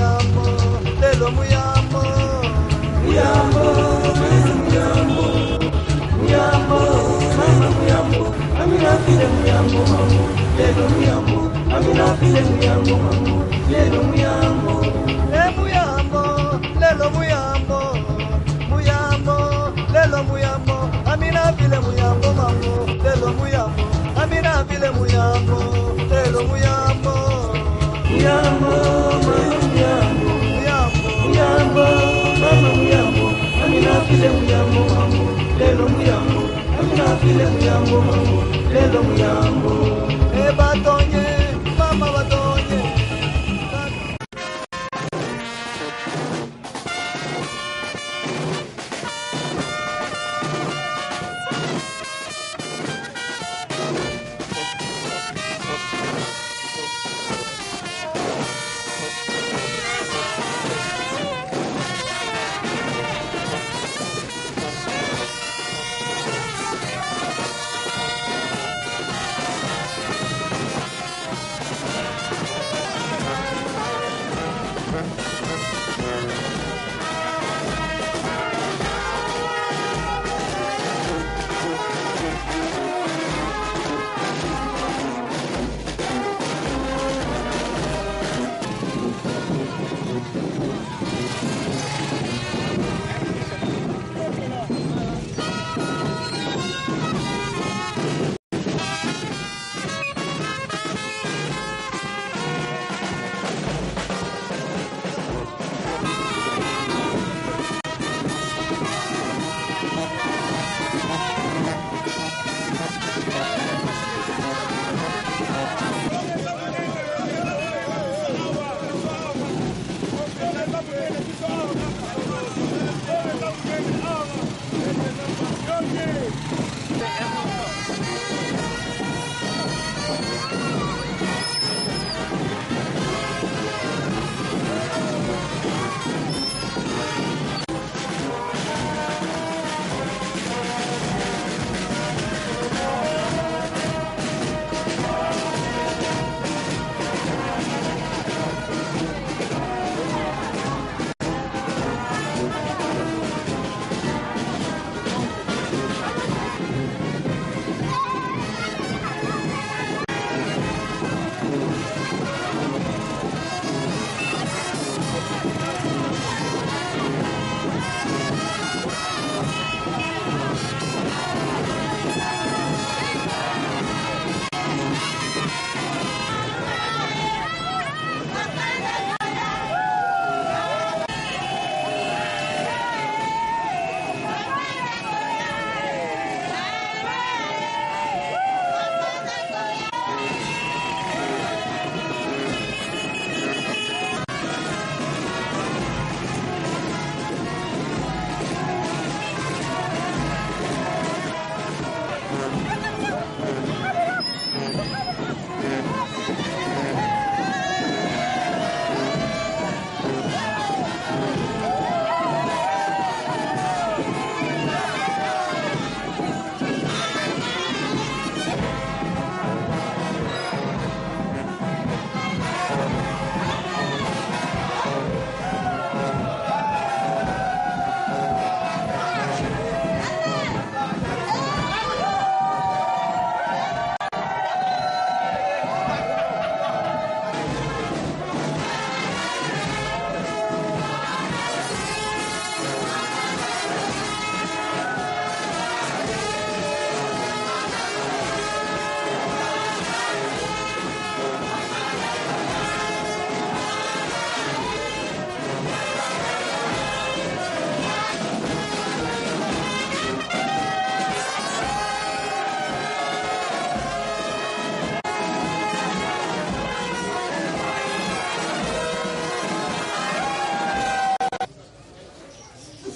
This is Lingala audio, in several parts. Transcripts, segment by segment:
muyambo, lelo muyambo. Muyambo, muyambo, muyambo, mama muyambo, amina file muyambo mamu, lelo muyambo, amina file muyambo mamu, lelo muyambo. Muyambo, lelo muyambo, muyambo, lelo muyambo, amina file muyambo mamu, lelo muyambo, amina file muyambo, lelo muyambo. Muyambo, muyambo, muyambo, muyambo, mama muyambo, amina file muyambo mamu, lelo muyambo, amina file muyambo mamu, lelo muyambo. Batonye, mama batonye.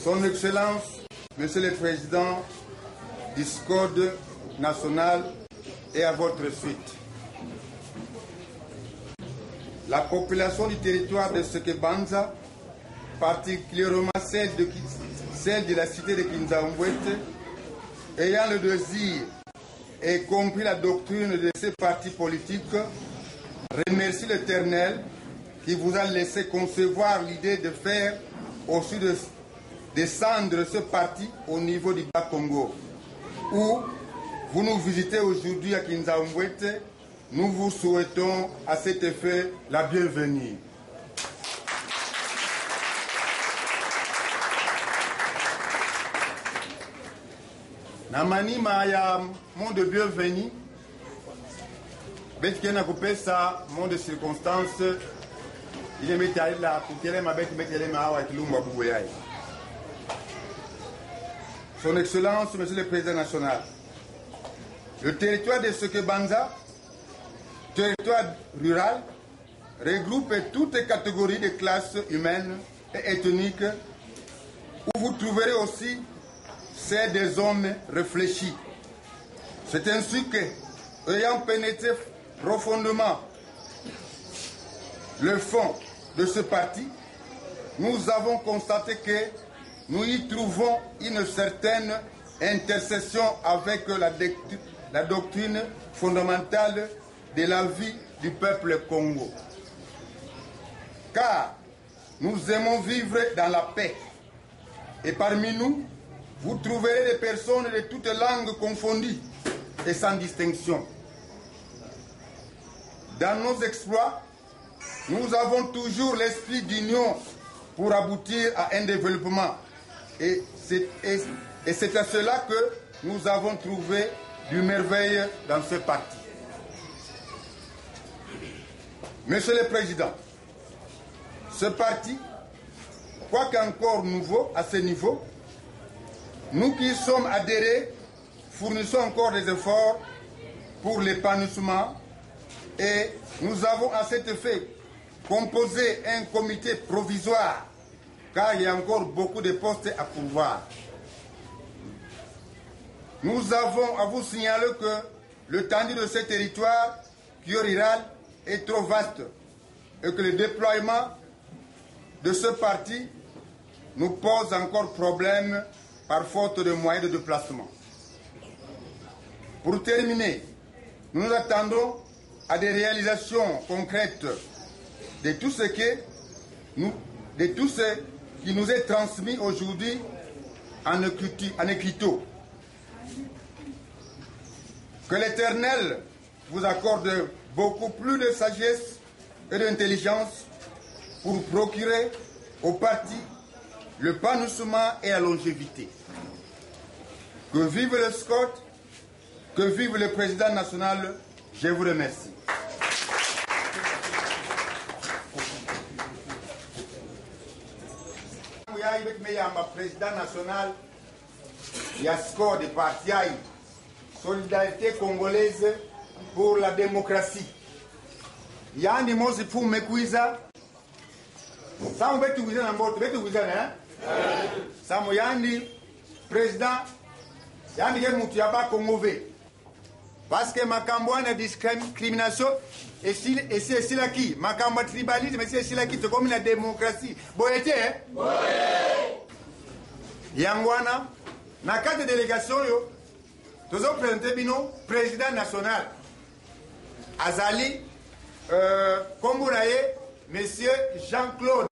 Son Excellence, Monsieur le Président du SCODE national est à votre suite. La population du territoire de Sekebanza, particulièrement celle de la cité de Kinzambwete, ayant le désir et compris la doctrine de ces partis politiques, remercie l'Éternel qui vous a laissé concevoir l'idée de faire aussi descendre ce parti au niveau du Bas-Congo, où vous nous visitez aujourd'hui à Kinzambwete. Nous vous souhaitons à cet effet la bienvenue. Namanima ya monde de bienvenue. Bête qui n'a coupé ça, monde de circonstances. Il est mis là pour qu'elle m'a bête mettre les mains avec l'umba pour Son Excellence, Monsieur le Président national, le territoire de Sekebanza, territoire rural, regroupe toutes les catégories de classes humaines et ethniques, où vous trouverez aussi celles des hommes réfléchis. C'est ainsi que, ayant pénétré profondément le fond de ce parti, nous avons constaté que nous y trouvons une certaine intersection avec la doctrine fondamentale de la vie du peuple Congo. Car nous aimons vivre dans la paix. Et parmi nous, vous trouverez des personnes de toutes langues confondues et sans distinction. Dans nos exploits, nous avons toujours l'esprit d'union pour aboutir à un développement. Et c'est à cela que nous avons trouvé du merveille dans ce parti. Monsieur le Président, ce parti, quoiqu'encore nouveau à ce niveau, nous qui sommes adhérés, fournissons encore des efforts pour l'épanouissement et nous avons à cet effet composé un comité provisoire car il y a encore beaucoup de postes à pourvoir. Nous avons à vous signaler que l'étendue de ce territoire qui est rural est trop vaste et que le déploiement de ce parti nous pose encore problème par faute de moyens de déplacement. Pour terminer, nous nous attendons à des réalisations concrètes de tout ce qui nous est transmis aujourd'hui en écriteau. Que l'Éternel vous accorde beaucoup plus de sagesse et d'intelligence pour procurer au parti le l'épanouissement et la longévité. Que vive le SCOT, que vive le président national, je vous remercie. Président national, il y a SCOT de parti, Solidarité congolaise pour la démocratie. Il y a un mot pour me cuisa. Ça on va tout dans votre, hein? Ça mo yandi président yandi ke mutu yaba Congové. Parce que makambo na discrimination et si là qui makambo tribalisme et si là qui c'est comme la démocratie. Boyete hein? Ouais. Yangwana na carte de délégation yo nous avons présenté bino président national Azali Kombouraye monsieur Jean-Claude.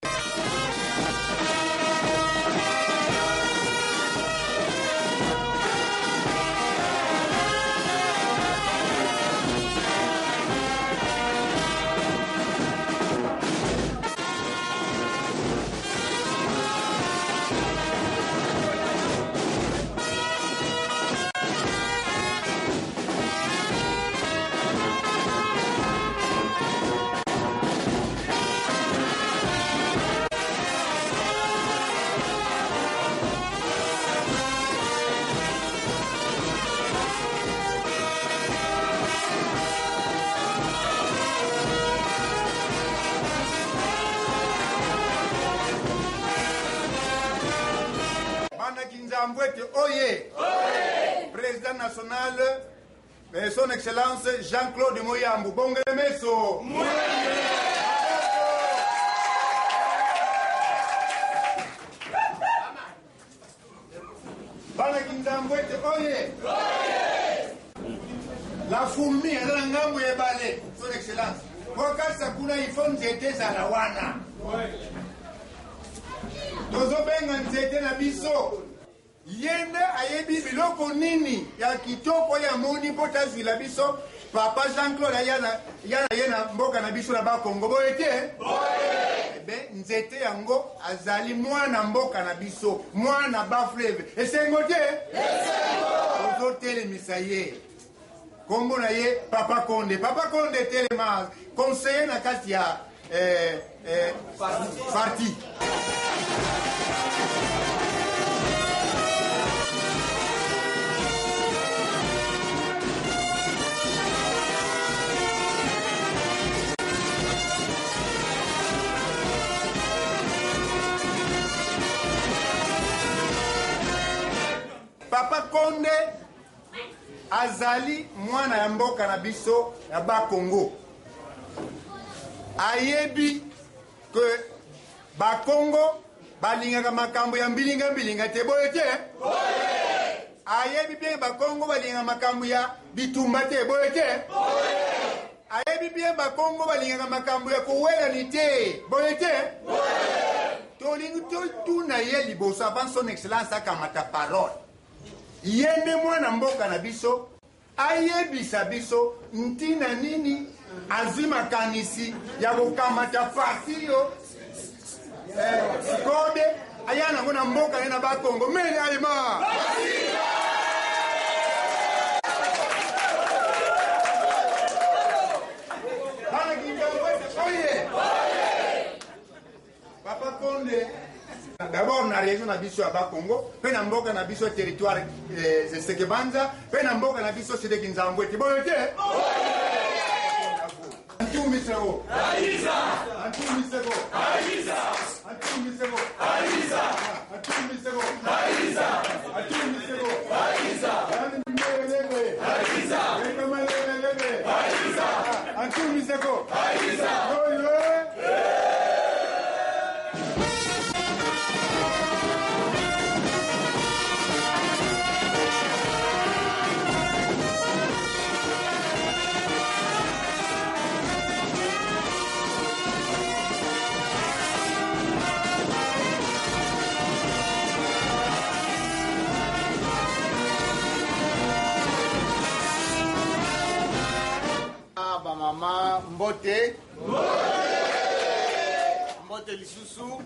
Oye, président national, son excellence Jean-Claude Moyambu. Bongemeso. Oye. La fourmi est dans le ngambo et balai, son excellence. Pokasa kuna ifo nzete zala wana. Tozo benga nzete na biso. Yende ayebi biloko nini ya kitoko ya moni pota zwila biso. Papa Jean-Claude yana mboka na biso na ba Congo boyete. Ebe nzete yango azali mwana mboka na biso, mwana ba fleuve. Esengo te? Esengo. Tozo telemisa ye. Kombo na ye Papa Konde. Papa Konde telema conseiller na kati ya parti. Papa Konde azali mwana ya mboka na biso ya ba Congo. Ayebi que ba Congo balingaka makambo ya mbilinga te boye te. Ayebi bien ba Congo balingaka makambo ya bitumba te boye te. Ayebi bien ba Congo balingaka makambo ya kuwela ni te boye te. Tolingi tuna ye liboso avant son excellence akamata parole. Yende mwana mboka na biso ayebisa biso ntina nini azima kanisi ya kukamata parti yo kode ayana ngona mboka yana ba Congo mele alima bana kinga oye Papa Konde d'abord na région na biso ya ba Congo, pe na mboka na biso territoire Sekebanza, pe na mboka na biso c'est de Kinzambwete. Boye te? Antu misego. Aiza. Antu misego. Aiza. Antu misego. Aiza. Antu misego. Aiza. Antu misego. Aiza. Aiza. Aiza. Antu misego. Aiza. Mama Mbote Mbote lisusu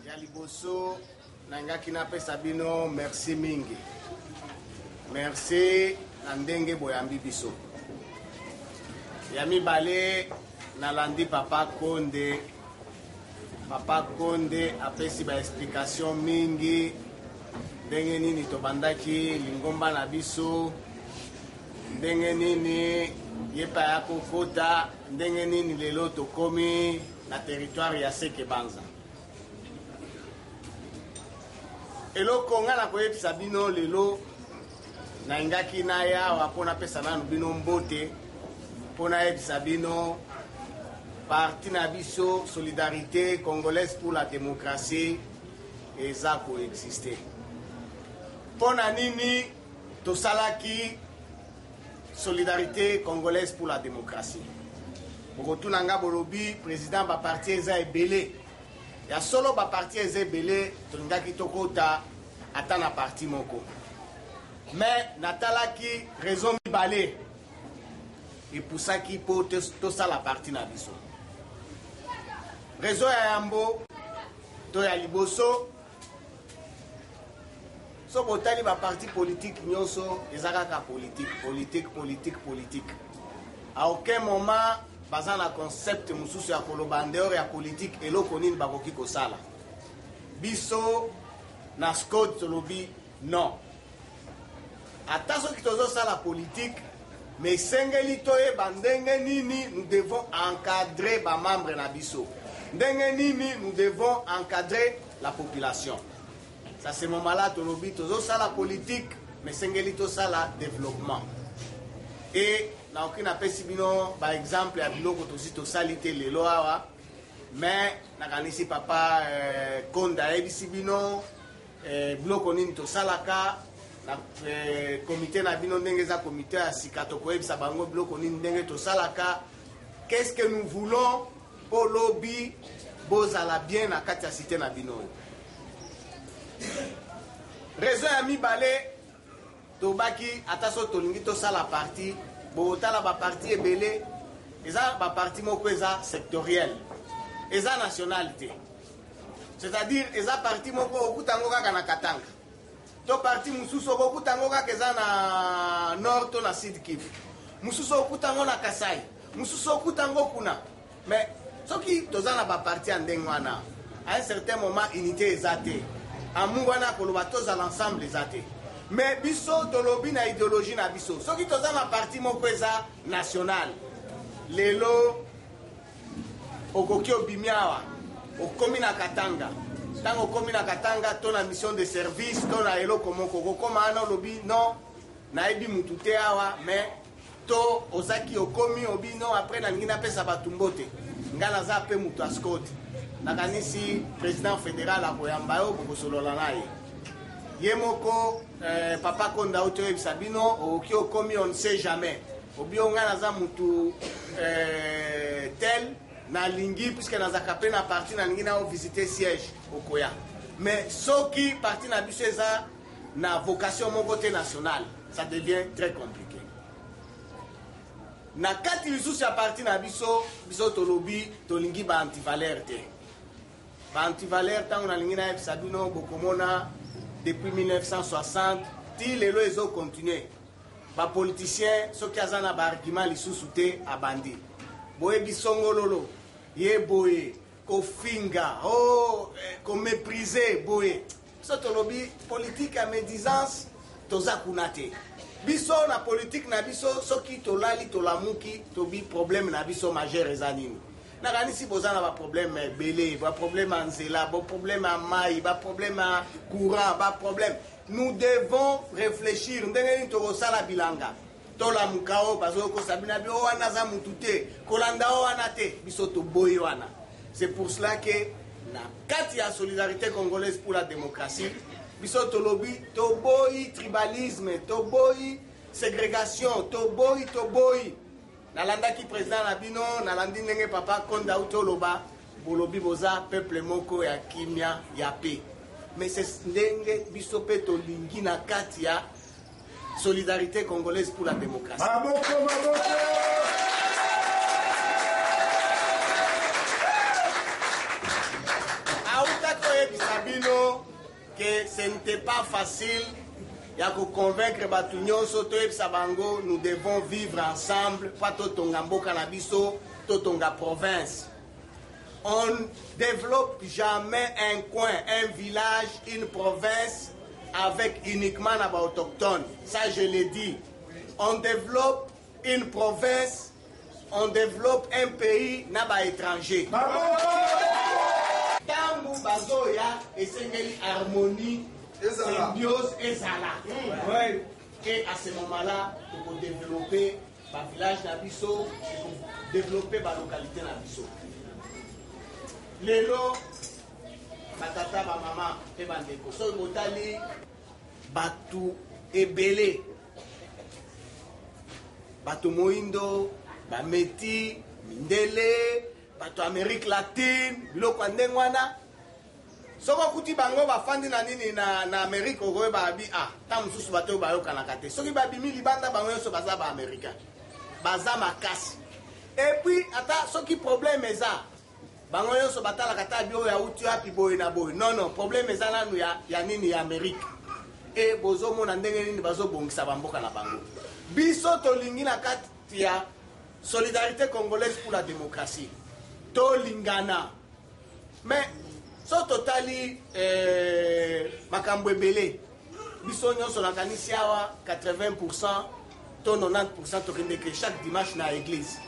ya liboso nangaki na pesa bino merci mingi merci na ndenge boyambi biso ya mibale nalandi Papa Konde apesi ba explication mingi ndenge nini tobandaki lingomba na biso ndenge nini yepa ya kokota ndenge nini lelo tokomi na territoire ya Sekebanza. Eloko nga na koyebisa bino lelo na ingaki na yawa mpona pesa nanu bino mbote mpona yebisa bino parti na biso Solidarité Congolaise pour la Démocratie eza koexiste. Mpona nini tosalaki Solidarité Congolaise pour la Démocratie. Bokotuna bolobi président ba parti eza ebele. Ya solo ba parti eza ebele tolingaki tokota ata na parti moko. Mais natalaki raison mibale epusaki po tosala parti na biso. Raison ya yambo to ya liboso so botali ba parti politique nyonso ezaka politique. À aucun moment baza na concept mususu ya koloba ndeur ya politique eloko nini bakoki kosala. Biso na SCOD tolobi non. Ata soki tozosala politique mais sengeli toyeba ndenge nini nous devons encadrer ba membre na biso. Ndenge nini nous devons encadrer la population. Ça c'est mon malade tolobi tozo la politique mais sengeli to sala développement. Et na aucun apesi bino par exemple ya biloko to salite lelo awa mais na kanisi Papa Konda ebisi bino biloko nini to salaka na comité na bino ndenge za comité ya sika tokoyebisa bango biloko nini ndenge tosalaka. Qu'est-ce que nous voulons pour lobby bozala bien na kati ya cité na bino. Raison ya mibale tobaki ataso tolingi tosala parti botala ba parti ebele eza ba parti moko eza sectoriel eza nationalité. C'est-à-dire eza parti moko okutango kaka na Katanga. To parti mususu okutango kaka eza na Nord to na Sud Kivu. Mususu okutango na Kasai. Mususu okutango kuna. Mais soki tozana ba parti andenge wana à un certain moment unité ezate. Amu wana koloba toza l'ensemble ezate. Mais biso tolobi na idéologie na biso. Soki tozana parti moko eza national. Lelo okoki obimiawa okomi na Katanga. Tango okomi na Katanga to na mission de service to na eloko moko kokoma ana lobi non na ebi mutute awa mais to ozaki okomi obi non après na ngina pesa batumbote ngana za pe mutu askoti nakanisi président fédéral akoyamba yo bokosolola naye yemoko papa konda oto ebisabino oki okomi on ne sait jamais obi ngana za mutu tel na lingi puisque na zakapé na parti na ngina o visiter siège okoya mais soki parti na biso eza na vocation moko te nationale ça devient très compliqué. Na kati lisusu ya parti na biso tolobi tolingi ba antivaleur te. Ba antivaleur tango na lingi na yebisa bino bokomona depuis 1960 ti lelo ezo continuer. Ba politicien soki aza na ba argument lisusu te abandi. Boye bisongololo ye boye kofinga ko mépriser boye. So tolobi politique à médisance toza kunate. Biso na politique na biso soki tolali tolamuki tobi problème na biso majeur ezanini. Na kanisi bozana ba problème belé, ba problème nzela, ba problème à mai, ba problème à courant, ba problème. Nous devons réfléchir ndenge to sala bilanga. Tola mukao bazo ko sabina bi o wana za mutute, kolanda o wana te, biso to boyi wana. C'est pour cela que na kati ya solidarité congolaise pour la démocratie biso tolobi toboyi tribalisme toboyi ségrégation toboyi nalandaki président na bino nalandi ndenge papa konda utoloba bolobi boza peuple moko ya kimia ya paix mais c'est ndenge biso pe tolingi na kati ya solidarité congolaise pour la démocratie. Maboko. Bisabino que ce n'était pas facile ya ko convaincre batu nyonso to ebisa bango nous devons vivre ensemble pas totonga mboka na biso totonga province. On développe jamais un coin, un village, une province avec uniquement les autochtones. Ça je l'ai dit. On développe une province, on développe un pays naba étranger. Tangu bazoya esengeli harmonie, symbiose ezala. Et à ce moment-là, on peut développer le village Nabiso, développer la localité Nabiso. Lelo, batata, ba maman, et bandeko. So botali, batu ebele. Batu moindo, ba meti, mindele, bato Amérique latine biloko ndenge wana soko kuti bango bafandi na nini na Amérique okoye babi ta mususu bato bayokanaka te soki babimi libanda bango nyonso baza ba américain baza makasi et puis ata soki problème eza bango nyonso batalaka ta bio ya uti api boye na boye non problème eza nanu ya nini ya Amérique et bozomona ndenge nini bazobongisa bamboka na bango biso tolingi na kati ya solidarité congolaise pour la démocratie tolingana mais so totali makambo ebele biso nyonso nakanisi awa 80% to 90% tokende ke chaque dimanche na église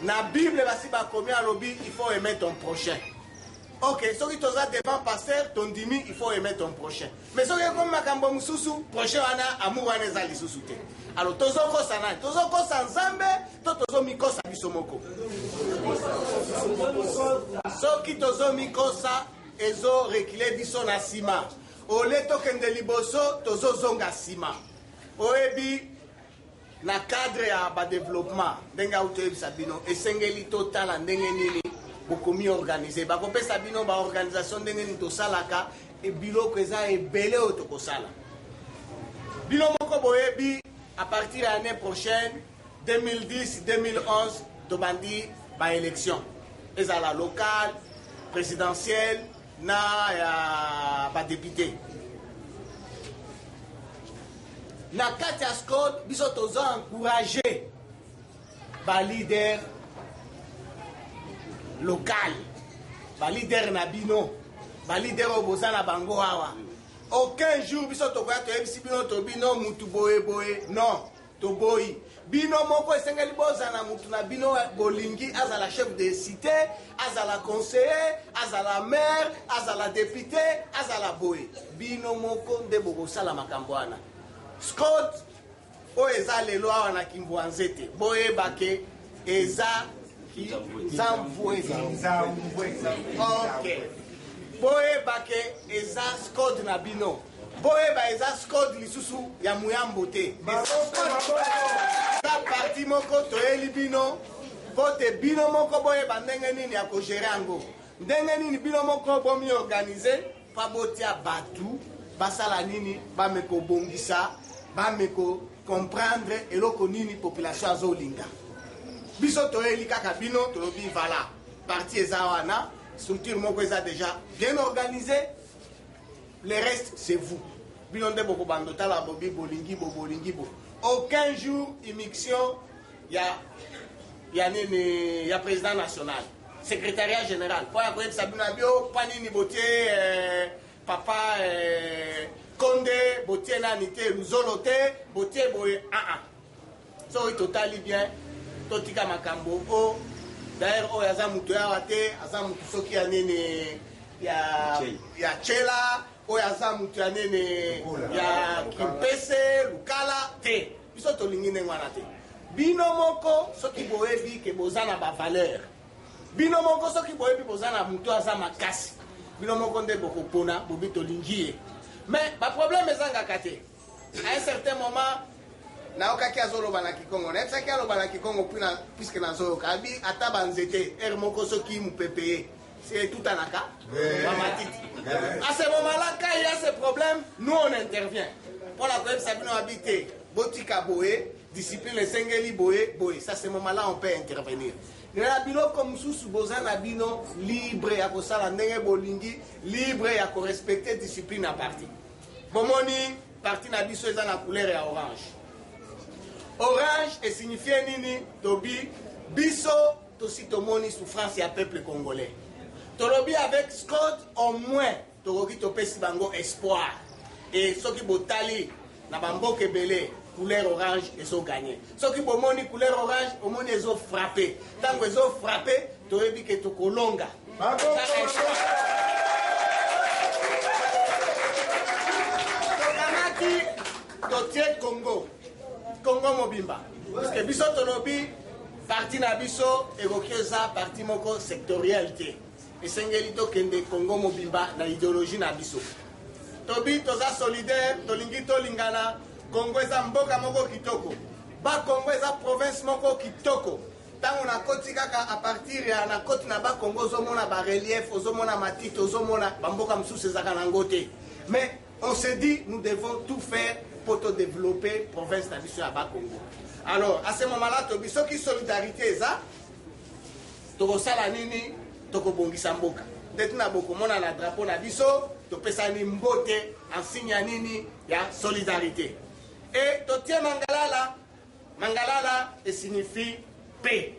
na bible basi bakomi alobi il faut aimer ton prochain. Ok, soki toza devant pasteur ton dimi il faut aimer ton prochain mais soki comme makambo mususu prochain wana amour wana eza lisusu te. Alors tozokosa nani tozokosa nzambe to tozomikosa biso moko soki tozomikosa ezo rekile biso na sima ole tokende liboso tozozonga nsima oyebi na cadre ya badéveloppement ndenge autoyebisa bino esengeli totala ndenge nini bokomi organise bakopesa bino baorganisation ndenge nini tosalaka biloko eza ebele oyo tokosala bino moko boyebi à partir de l'année prochaine 2010-2011 tobandi baélection ezala locale présidentielle na ya badéputé na kati ya SCOD biso tozo encourager balider local balider na bino balider oyo boza na bango awa aucun jour biso tokoya toyebisi bino tobino mutu boye boye non toboyi bino moko esengeli bozala mutu na bino bolingi azala chef de cité azala conseiller azala maire azala député azala boye bino moko nde bokosala makambo wana SCOD oyo eza lelo awa na Kimbwa Nzete boyeba ke eza Zambwe. Ok. Boyeba ke eza SCOD na bino boyeba eza SCOD lisusu ya Muyambo te eza parti moko toyeli bino pote bino moko boyeba ndenge nini ya kogere yango ndenge nini bino moko bomi organize pa botia batu basala nini bameko bongisa bameko comprendre eloko nini population azolinga biso toyeli kaka bino tolobi vala parti eza wana structure moko eza déjà bien organisée le reste c'est vous bino nde boko bandotala bobi bolingi bo bolingi bo aucun jour immixtion ya nini ya président national secrétariat général po ya koyebisa bino bio pa nini botie papa Konde botie nani te luzolo te botie boye so totali bien totika makambo o d'ailleurs oyo aza mutu yawa te aza mutu soki ya nini ya chela oyo aza mutu ya nini ya kimpese lukala te biso tolingi ndenge wana te bino moko soki boyebi ke boza na bavaleur bino moko soki boyebi boza na mutu aza makasi bino moko nde bokopona bobi tolingi ye mais baproblème ezangaka te à un certain moment naokaki azoloba na kikongo nayebisaki aloba na kikongo puisque nazoyoka abi ata banzete ere moko soki mupepeye c'est tout anaka bamatiti à ce moment-là quand il y a ce problème nous on intervient mpona koyebisa bino abi te botika boye discipline esengeli boye boye ça ce moment-là on peut intervenir na biloko mosusu boza na bino libre ya kosala ndenge bolingi libre ya korespecte discipline ya parti bomoni parti na biso eza na couleur ya orange orange esignifie nini tobi biso tosi tomoni souffrance ya peuple congolais tolobi avec SCOD au moins tokoki topesi bango espoir et soki botali na bamboka ebele couleur orange ezoganye soki bomoni couleur orange omoni ezofrappe ntango ezofrappe toyebi ke tokolonga tokamati totie Congo mobimba parce que biso tolobi parti na biso ekoki eza parti moko sectoriel te esengeli tokende Congo mobimba na idéologie na biso tobi toza solidaire tolingi tolingana Congo eza mboka moko kitoko Congo eza province moko kitoko ntango nakoti kaka a partir ya nakoti na Congo ozomona barelief ozomona matite ozomona bamboka mosusu ezaka nango te mais on se dit nous devons tout faire pour te développer province na biso ya Congo. Alors à ce moment-là tobi soki solidarité eza tokosala nini tokobongisa mboka ndeti na bokomona na drapeau na biso topesani mbote en signe ya nini ya solidarité et totie mangalala signifie paix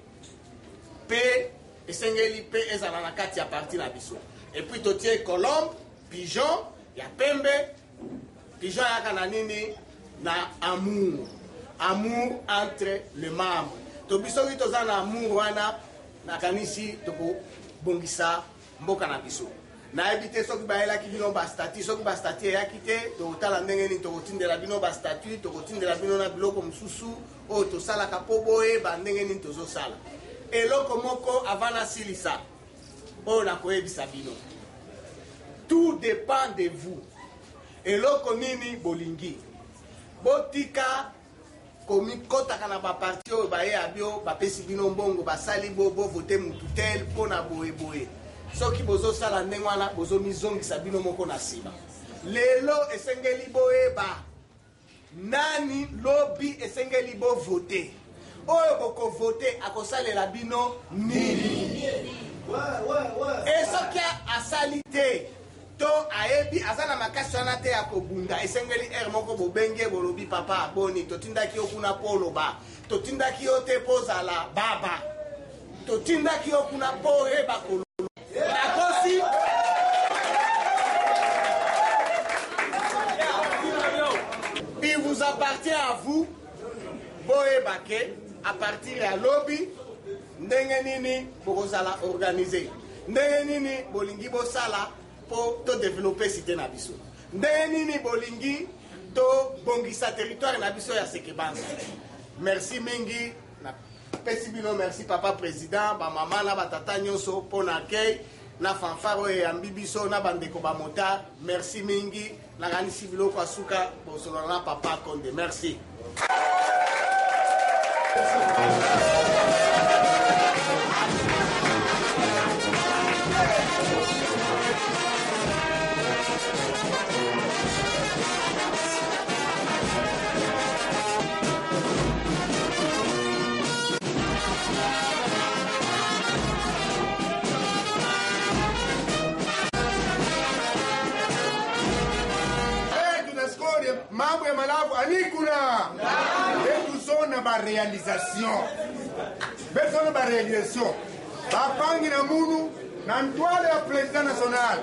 esengeli paix ezala na kati ya parti na biso et puis totie colombe pigeon ya pembe pigeon yaka na nini na amour entre les membres tobi soki toza na amour wana nakanisi tokobongisa mboka na biso nayebi te soki bayelaki bino bastati soki bastati eyaki te tokotala ndenge nini tokotindela bino bastatu tokotindela bino na biloko mosusu oyo tosalaka mpo boyeba ndenge nini tozosala eloko moko avant nasilisa oyo nakoyebisa bino tout dépend de vous eloko nini bolingi botika komi kotaka na baparti oyo baye abio bapesi bino mbongo basali bovote mututel mpona boyeboye soki bozosala ndenge wana bozomizongisa bino moko na nsima lelo esengeli boyeba nani lobi esengeli bovote oyo bokovote akosalela bino nini esoki asali te to ayebi aza na makasi wana te ya kobunda esengeli ere moko bobenge bolobi papa aboni totindaki yo kuna mpo oloba totindaki yo te mpo ozala baba totindaki yo kuna mpo oyeba kololo nakosi il vous appartient à vous boyeba ke à partir ya lobi ndenge nini bokozala organiser ndenge nini bolingi bosala pour to développer cité na biso ndenge nini bolingi to bongisa territoire na biso ya Sekebanza. Merci mingi na pesi bino merci papa président ba mama na batata nyonso pona accueil na fanfaro e ambi biso na bandeko ba mota merci mingi na kanisi biloko asuka bosolo na papa Konde merci. Mambo ya malavu anikuna betu zona ba réalisation bapangi na munu na ntwale ya president national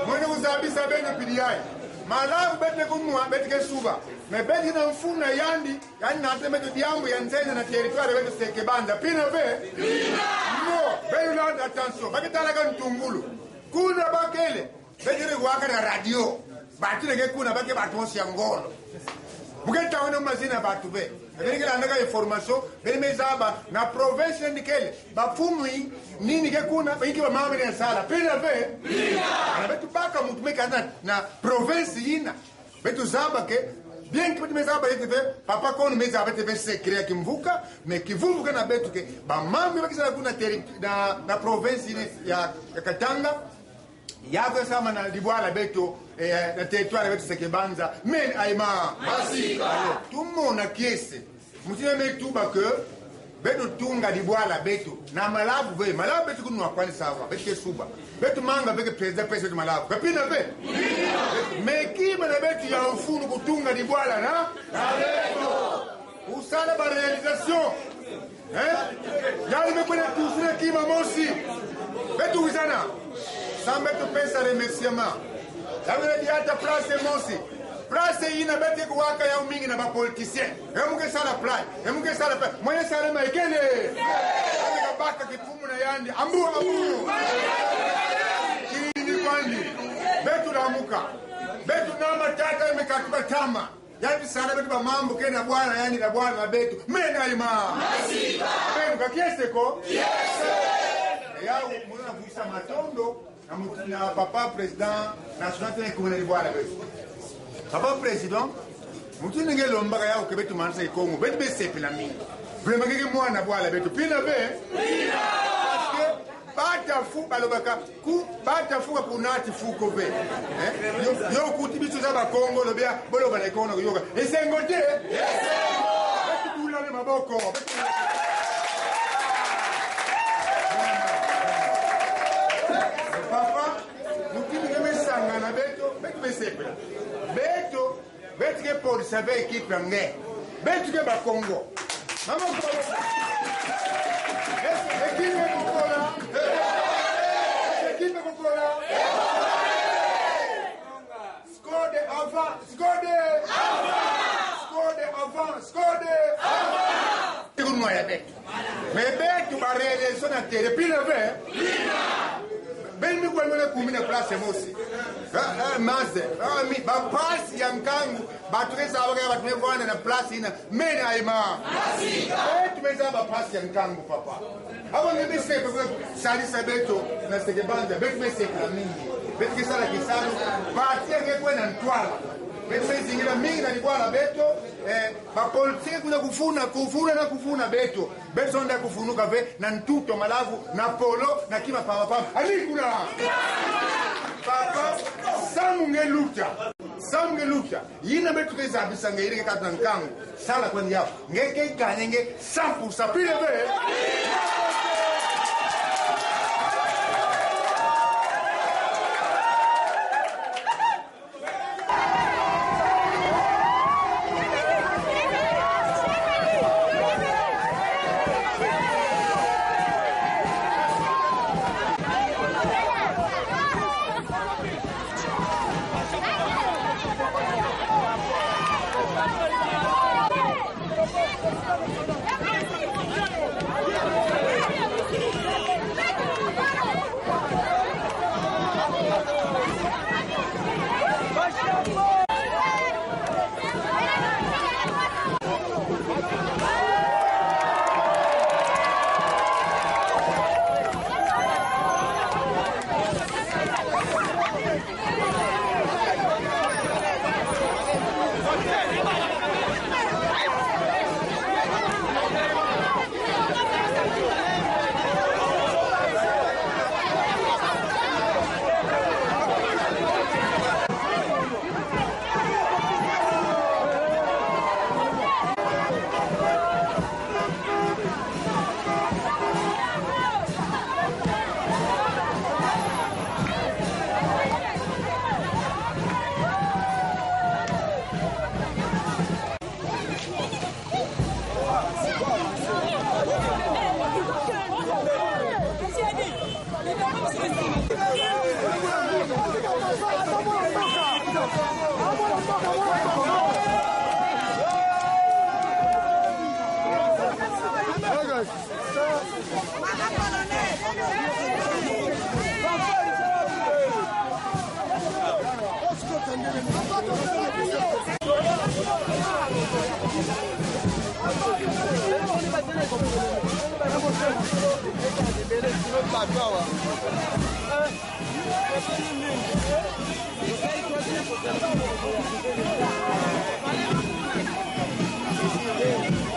mwene kuzabisa bene PDI malavu bete kumwa bete kesuba me bete na mfuna yani na temeto diambo ya nzenya na territoire bete Sekebanza pina be no bete la attention bakitala ka ntungulu kuna bakele bete waka na radio batu leke kuna bake batu onsi ya ngolo buketa wana mazina batu be benike landaka information bene mezaba na province ndikele bafumwi nini ke kuna benike ba mama ya sala pena be ana betu baka mutu meka na province yina betu zaba ke bien que mezaba yete be papa kono mezaba te be secret kimvuka me kivuka na betu ke ba mama bakisala kuna na province ya Katanga yako sama na Dibwala beto na territoire beto Sekebanza men aima masika tumona kiese mutine metuba ke beto tunga Dibwala beto na malabu ve malabu beto kunwa kwani sawa beto suba beto manga beke president beto malabu kapina be mekima na beto ya ufunu kutunga Dibwala na beto usala ba réalisation yali mekone tusune kima mosi beto usana Sambe tu pensa remerciement. Yawele di hata place mosi. Place ina bete kuwaka ya umingi na ba politicien. Emuke sala play. Emuke sala play. Mwenye sala maikele. Yawele baka kifumu na yandi. Ambu. Kini kwandi. Betu la muka. Betu nama tata imekatuba tama. Yani sala betu ba mambo kena bwana yani na bwana na betu. Mena ima. Masiba. Betu kakiese ko? Yes. Yao mwana vuisa matondo. Na papa président national tene kumene Dibwala betu papa président mutu ninge lomba ya ko betu mansa ikongo betu be sepela mingi vraiment ngeke mwana Bwala betu pina be parce que bata fu balobaka ku bata fu ko nati fu ko be yo kuti bitu za ba Kongo lobia boloba na ikono yoga esengote betu bula le maboko papa mutini kama sangana beto besepela beto ke pour savoir équipe nge beto ke ba Congo mama ko équipe ko skode avant kunwa ya beto me beto ba réalisation na télé pile ben mi kwelele kumina place mosi maze mi ba pass ya nkangu batureza abaka batmevana na place ina mena aima masika tumeza ba pass ya nkangu papa abo ngi sepe ko salisa beto na Sekebanza beto me sepe la mingi betu kisala kisalo parti ngekwe na ntwala betu mezingira mingi na libwala beto bapolitike kuna kufuna beto sonda kufunuka ve na ntuto malavu na polo na kima papa alikula papa samunge lucha yina betu kezabisa ngeire kata nkangu sala kwendi yapo ngeke kanyenge 100% pile ve Thank you.